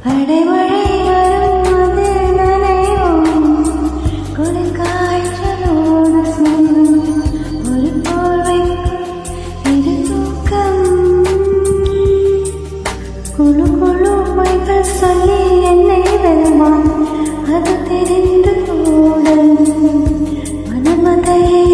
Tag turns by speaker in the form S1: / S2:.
S1: அடைமழை வரும் அது நனைவோம் கொடுக்காற்றலோடு சொல்லும் ஒரு போர்வைக்கும் இது தூக்கம் குழு குழு பொய்கள் சொல்லி என்னை வெல்வான் அது தெரிந்து கூட மனமதையை